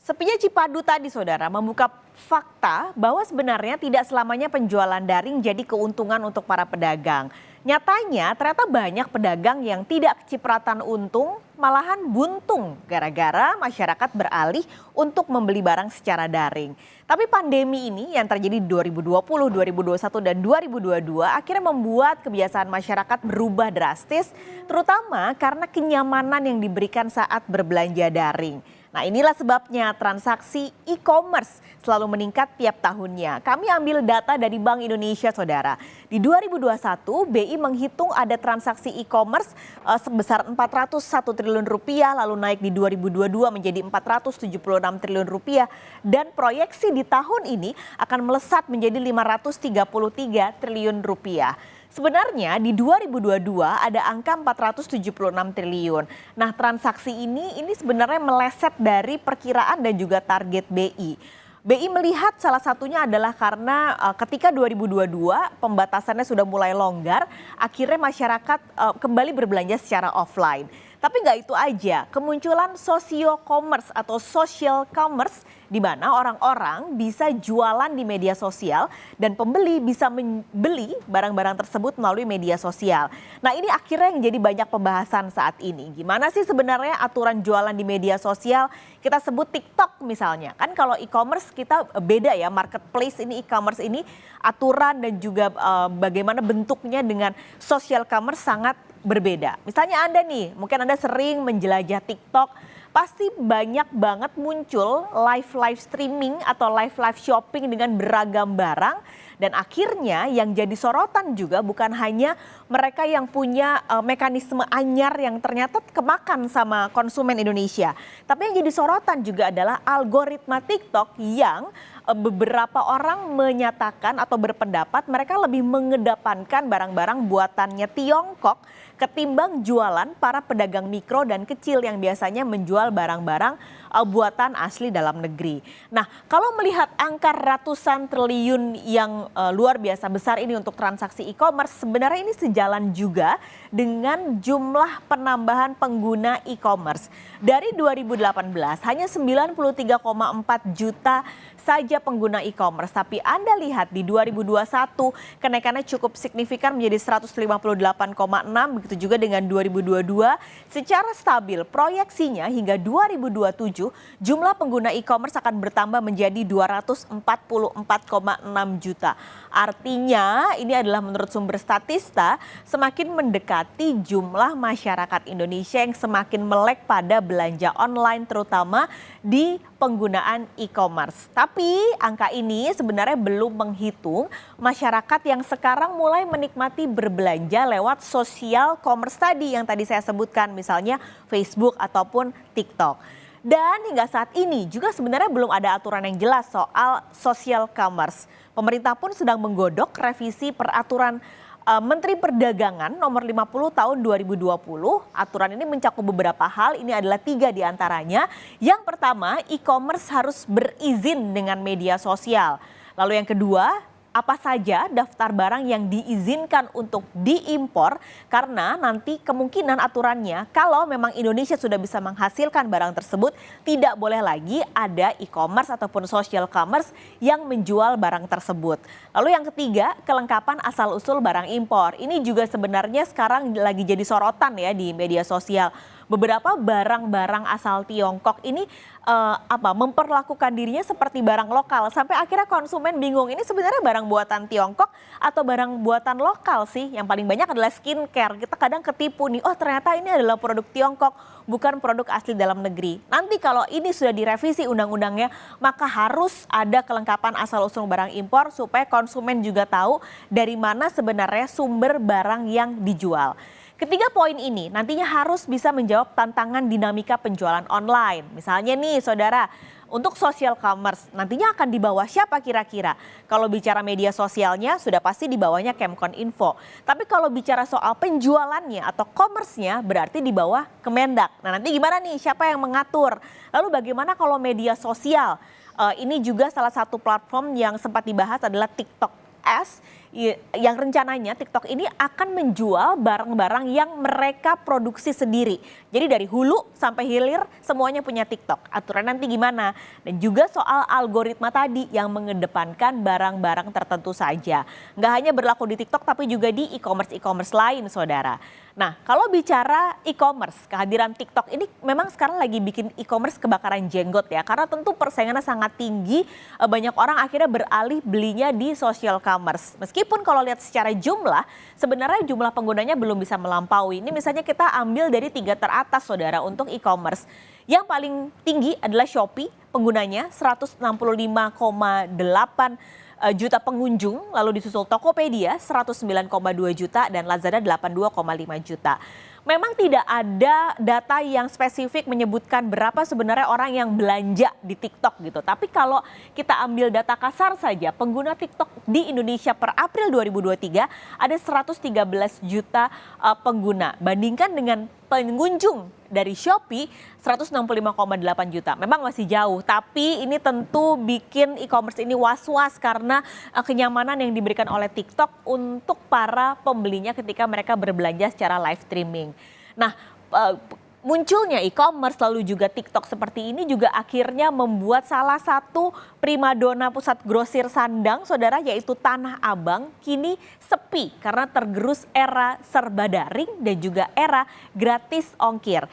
Sepinya Cipadu tadi saudara membuka fakta bahwa sebenarnya tidak selamanya penjualan daring jadi keuntungan untuk para pedagang. Nyatanya ternyata banyak pedagang yang tidak kecipratan untung malahan buntung gara-gara masyarakat beralih untuk membeli barang secara daring. Tapi pandemi ini yang terjadi di 2020, 2021 dan 2022 akhirnya membuat kebiasaan masyarakat berubah drastis terutama karena kenyamanan yang diberikan saat berbelanja daring. Nah inilah sebabnya transaksi e-commerce selalu meningkat tiap tahunnya. Kami ambil data dari Bank Indonesia saudara. Di 2021 BI menghitung ada transaksi e-commerce sebesar 401 triliun rupiah lalu naik di 2022 menjadi 476 triliun rupiah. Dan proyeksi di tahun ini akan melesat menjadi 533 triliun rupiah. Sebenarnya di 2022 ada angka 476 triliun. Nah transaksi ini sebenarnya meleset dari perkiraan dan juga target BI. BI melihat salah satunya adalah karena ketika 2022 pembatasannya sudah mulai longgar, akhirnya masyarakat kembali berbelanja secara offline. Tapi nggak itu aja, kemunculan socio-commerce atau social commerce di mana orang-orang bisa jualan di media sosial dan pembeli bisa membeli barang-barang tersebut melalui media sosial. Nah ini akhirnya yang jadi banyak pembahasan saat ini. Gimana sih sebenarnya aturan jualan di media sosial? Kita sebut TikTok misalnya. Kan kalau e-commerce kita beda ya, marketplace ini e-commerce ini aturan dan juga bagaimana bentuknya dengan social commerce sangat berbeda. Misalnya Anda nih, mungkin Anda sering menjelajah TikTok, pasti banyak banget muncul live streaming atau live shopping dengan beragam barang. Dan akhirnya yang jadi sorotan juga bukan hanya mereka yang punya mekanisme anyar yang ternyata kemakan sama konsumen Indonesia. Tapi yang jadi sorotan juga adalah algoritma TikTok yang beberapa orang menyatakan atau berpendapat mereka lebih mengedepankan barang-barang buatannya Tiongkok ketimbang jualan para pedagang mikro dan kecil yang biasanya menjual barang-barang buatan asli dalam negeri. Nah, kalau melihat angka ratusan triliun yang luar biasa besar ini untuk transaksi e-commerce, sebenarnya ini sejalan juga dengan jumlah penambahan pengguna e-commerce. Dari 2018 hanya 93,4 juta saja pengguna e-commerce. Tapi Anda lihat di 2021 kenaikannya cukup signifikan menjadi 158,6, begitu juga dengan 2022 secara stabil proyeksinya hingga 2027 jumlah pengguna e-commerce akan bertambah menjadi 244,6 juta. Artinya ini adalah menurut sumber Statista semakin mendekati jumlah masyarakat Indonesia yang semakin melek pada belanja online terutama di penggunaan e-commerce. Tapi angka ini sebenarnya belum menghitung masyarakat yang sekarang mulai menikmati berbelanja lewat social commerce tadi yang tadi saya sebutkan misalnya Facebook ataupun TikTok. Dan hingga saat ini juga sebenarnya belum ada aturan yang jelas soal social commerce. Pemerintah pun sedang menggodok revisi peraturan Menteri Perdagangan nomor 50 tahun 2020. Aturan ini mencakup beberapa hal, ini adalah 3 diantaranya. Yang pertama, e-commerce harus berizin dengan media sosial. Lalu yang kedua, apa saja daftar barang yang diizinkan untuk diimpor karena nanti kemungkinan aturannya kalau memang Indonesia sudah bisa menghasilkan barang tersebut tidak boleh lagi ada e-commerce ataupun social commerce yang menjual barang tersebut. Lalu yang ketiga, kelengkapan asal-usul barang impor. Ini juga sebenarnya sekarang lagi jadi sorotan ya di media sosial. Beberapa barang-barang asal Tiongkok ini memperlakukan dirinya seperti barang lokal sampai akhirnya konsumen bingung ini sebenarnya barang buatan Tiongkok atau barang buatan lokal sih. Yang paling banyak adalah skincare. Kita kadang ketipu nih, oh ternyata ini adalah produk Tiongkok bukan produk asli dalam negeri. Nanti kalau ini sudah direvisi undang-undangnya maka harus ada kelengkapan asal-usul barang impor supaya konsumen juga tahu dari mana sebenarnya sumber barang yang dijual. Ketiga poin ini nantinya harus bisa menjawab tantangan dinamika penjualan online. Misalnya nih saudara, untuk social commerce nantinya akan di bawah siapa kira-kira? Kalau bicara media sosialnya sudah pasti di bawahnya Kemkoninfo. Tapi kalau bicara soal penjualannya atau commerce-nya berarti di bawah Kemendak. Nah nanti gimana nih, siapa yang mengatur? Lalu bagaimana kalau media sosial? Ini juga salah satu platform yang sempat dibahas adalah TikTok S yang rencananya TikTok ini akan menjual barang-barang yang mereka produksi sendiri. Jadi dari hulu sampai hilir semuanya punya TikTok. Aturan nanti gimana? Dan juga soal algoritma tadi yang mengedepankan barang-barang tertentu saja. Nggak hanya berlaku di TikTok tapi juga di e-commerce lain, saudara. Nah, kalau bicara e-commerce, kehadiran TikTok ini memang sekarang lagi bikin e-commerce kebakaran jenggot ya. Karena tentu persaingannya sangat tinggi, banyak orang akhirnya beralih belinya di social commerce. Meskipun kalau lihat secara jumlah, sebenarnya jumlah penggunanya belum bisa melampaui. Ini misalnya kita ambil dari 3 teratas, saudara, untuk e-commerce. Yang paling tinggi adalah Shopee, penggunanya 165,8 juta pengunjung, lalu disusul Tokopedia 109,2 juta dan Lazada 82,5 juta. Memang tidak ada data yang spesifik menyebutkan berapa sebenarnya orang yang belanja di TikTok gitu. Tapi kalau kita ambil data kasar saja, pengguna TikTok di Indonesia per April 2023 ada 113 juta pengguna. Bandingkan dengan pengunjung dari Shopee 165,8 juta. Memang masih jauh, tapi ini tentu bikin e-commerce ini was-was karena kenyamanan yang diberikan oleh TikTok untuk para pembelinya ketika mereka berbelanja secara live streaming. Nah, munculnya e-commerce lalu juga TikTok seperti ini juga akhirnya membuat salah satu primadona pusat grosir sandang, saudara, yaitu Tanah Abang, kini sepi karena tergerus era serba daring dan juga era gratis ongkir.